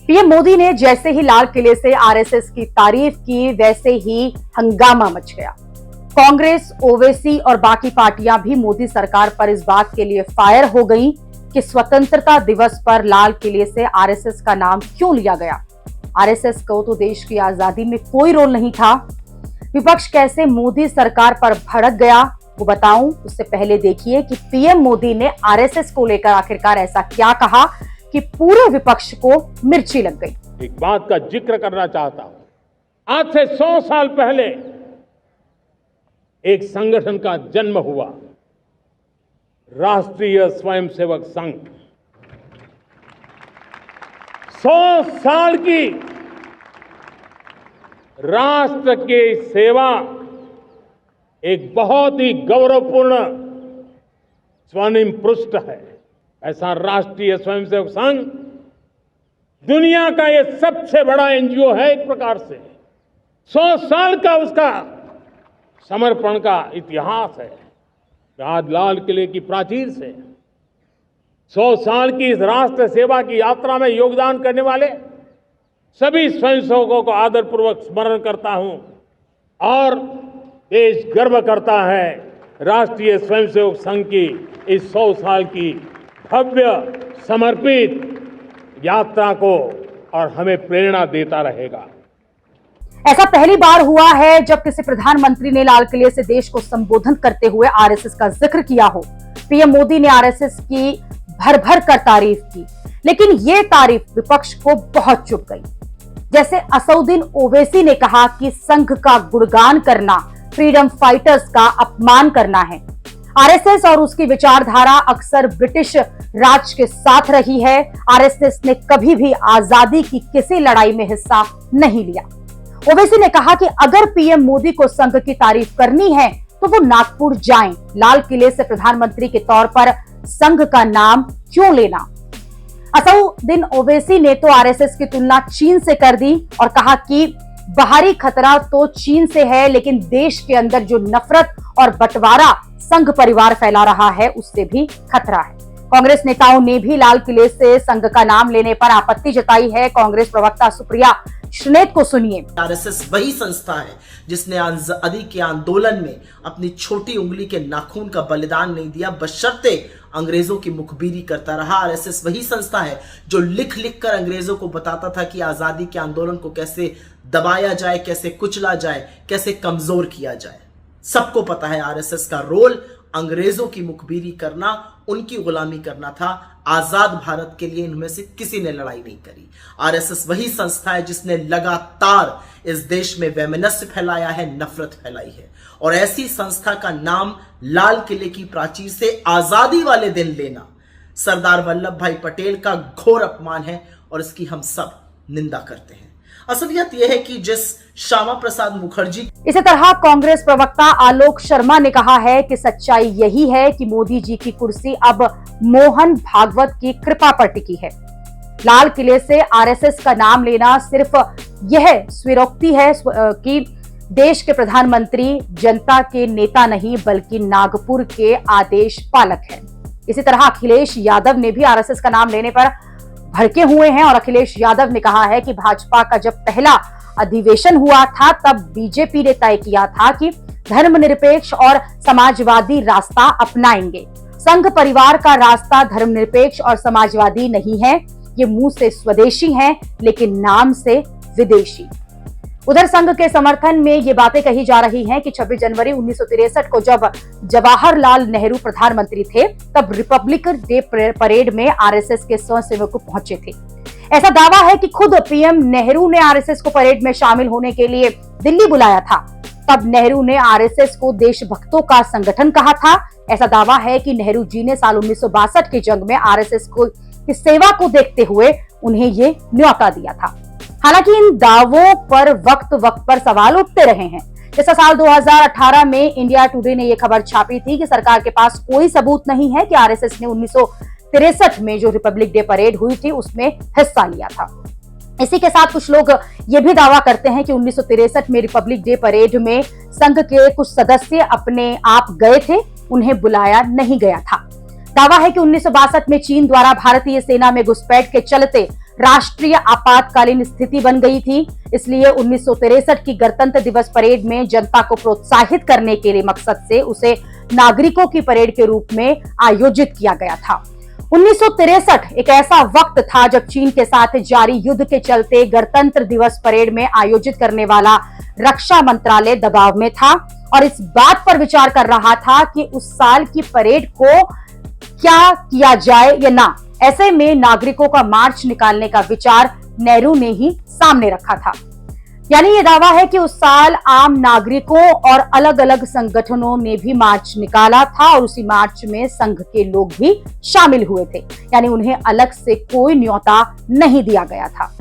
PM Modi ने जैसे ही लाल किले से आरएसएस की तारीफ की, वैसे ही हंगामा मच गया। कांग्रेस, ओवैसी और बाकी पार्टियां भी मोदी सरकार पर इस बात के लिए फायर हो गईं कि स्वतंत्रता दिवस पर लाल किले से आरएसएस का नाम क्यों लिया गया। आरएसएस को तो देश की आजादी में कोई रोल नहीं था। विपक्ष कैसे मोदी सरकार पर भड़क गया, वो बताऊं उससे पहले देखिए कि पीएम मोदी ने आरएसएस को लेकर आखिरकार ऐसा क्या कहा कि पूरे विपक्ष को मिर्ची लग गई। एक बात का जिक्र करना चाहता हूं। आज से 100 साल पहले एक संगठन का जन्म हुआ, राष्ट्रीय स्वयंसेवक संघ। 100 साल की राष्ट्र की सेवा एक बहुत ही गौरवपूर्ण स्वर्णिम पृष्ठ है। ऐसा राष्ट्रीय स्वयंसेवक संघ दुनिया का ये सबसे बड़ा एनजीओ है। एक प्रकार से 100 साल का उसका समर्पण का इतिहास है। आज लाल किले की प्राचीर से 100 साल की इस राष्ट्र सेवा की यात्रा में योगदान करने वाले सभी स्वयंसेवकों को आदरपूर्वक स्मरण करता हूं और देश गर्व करता है राष्ट्रीय स्वयंसेवक संघ की इस 100 साल की भव्य समर्पित यात्रा को, और हमें प्रेरणा देता रहेगा। ऐसा पहली बार हुआ है जब किसी प्रधानमंत्री ने लाल किले से देश को संबोधन करते हुए आरएसएस का जिक्र किया हो। पीएम मोदी ने आरएसएस की भर भर कर तारीफ की, लेकिन ये तारीफ विपक्ष को बहुत चुभ गई। जैसे असउद्दीन ओवैसी ने कहा कि संघ का गुणगान करना फ्रीडम फाइटर्स का अपमान करना है। आरएसएस और उसकी विचारधारा अक्सर ब्रिटिश राज के साथ रही है। आरएसएस ने कभी भी आजादी की किसी लड़ाई में हिस्सा नहीं लिया। ओवैसी ने कहा कि अगर पीएम मोदी को संघ की तारीफ करनी है तो वो नागपुर जाएं। लाल किले से प्रधानमंत्री के तौर पर संघ का नाम क्यों लेना। असउद्दीन ओवैसी ने तो आरएसएस की तुलना चीन से कर दी और कहा कि बाहरी खतरा तो चीन से है, लेकिन देश के अंदर जो नफरत और बंटवारा संघ परिवार फैला रहा है उससे भी खतरा है। कांग्रेस नेताओं ने भी लाल किले से संघ का नाम लेने पर आपत्ति जताई है। कांग्रेस प्रवक्ता सुप्रिया श्रीनेत को सुनिए। आरएसएस वही संस्था है जिसने आजादी के आंदोलन में अपनी छोटी उंगली के नाखून का बलिदान नहीं दिया, बशर्ते अंग्रेजों की मुखबिरी करता रहा। आरएसएस वही संस्था है जो लिख लिख कर अंग्रेजों को बताता था कि आजादी के आंदोलन को कैसे दबाया जाए, कैसे कुचला जाए, कैसे कमजोर किया जाए। सबको पता है आरएसएस का रोल अंग्रेजों की मुखबिरी करना, उनकी गुलामी करना था। आजाद भारत के लिए इनमें से किसी ने लड़ाई नहीं करी। आरएसएस वही संस्था है जिसने लगातार इस देश में वैमनस्य फैलाया है, नफरत फैलाई है, और ऐसी संस्था का नाम लाल किले की प्राचीर से आजादी वाले दिन लेना सरदार वल्लभ भाई पटेल का घोर अपमान है और इसकी हम सब निंदा करते हैं। असलियत यह है कि जिस श्यामा प्रसाद मुखर्जी। इसी तरह कांग्रेस प्रवक्ता आलोक शर्मा ने कहा है कि सच्चाई यही है कि मोदी जी की कुर्सी अब मोहन भागवत की कृपा पर टिकी है। लाल किले से आरएसएस का नाम लेना सिर्फ यह स्वीरोक्ति है कि देश के प्रधानमंत्री जनता के नेता नहीं बल्कि नागपुर के आदेश पालक हैं। इसी तरह अखिलेश यादव ने भी आरएसएस का नाम लेने पर भड़के हुए हैं और अखिलेश यादव ने कहा है कि भाजपा का जब पहला अधिवेशन हुआ था तब बीजेपी ने तय किया था कि धर्मनिरपेक्ष और समाजवादी रास्ता अपनाएंगे। संघ परिवार का रास्ता धर्मनिरपेक्ष और समाजवादी नहीं है, ये मुंह से स्वदेशी हैं लेकिन नाम से विदेशी। उधर संघ के समर्थन में ये बातें कही जा रही हैं कि 26 जनवरी 1963 को जब जवाहरलाल नेहरू प्रधानमंत्री थे तब रिपब्लिकन डे परेड में आरएसएस के स्वयंसेवक पहुंचे थे। ऐसा दावा है कि खुद पीएम नेहरू ने आरएसएस को परेड में शामिल होने के लिए दिल्ली बुलाया था। तब नेहरू ने आरएसएस को देशभक्तों का संगठन कहा था। ऐसा दावा है कि नेहरू जी ने साल 1962 की जंग में आरएसएस को की सेवा को देखते हुए उन्हें ये न्योता दिया था। हालांकि इन दावों पर वक्त वक्त पर सवाल उठते रहे हैं। जैसा साल 2018 में इंडिया टुडे ने यह खबर छापी थी कि सरकार के पास कोई सबूत नहीं है कि आरएसएस ने 1963 में जो रिपब्लिक डे परेड हुई थी उसमें हिस्सा लिया था। इसी के साथ कुछ लोग ये भी दावा करते हैं कि 1963 में रिपब्लिक डे परेड में संघ के कुछ सदस्य अपने आप गए थे, उन्हें बुलाया नहीं गया था। दावा है कि 1962 में चीन द्वारा भारतीय सेना में घुसपैठ के चलते राष्ट्रीय आपातकालीन स्थिति बन गई थी। इसलिए 1963 की गणतंत्र दिवस परेड में जनता को प्रोत्साहित करने के लिए मकसद से उसे नागरिकों की परेड के रूप में आयोजित किया गया था। 1963 एक ऐसा वक्त था जब चीन के साथ जारी युद्ध के चलते गणतंत्र दिवस परेड में आयोजित करने वाला रक्षा मंत्रालय दबाव में था और इस बात पर विचार कर रहा था कि उस साल की परेड को क्या किया जाए या ना। ऐसे में नागरिकों का मार्च निकालने का विचार नेहरू ने ही सामने रखा था। यानी ये दावा है कि उस साल आम नागरिकों और अलग अलग संगठनों ने भी मार्च निकाला था और उसी मार्च में संघ के लोग भी शामिल हुए थे। यानी उन्हें अलग से कोई न्योता नहीं दिया गया था।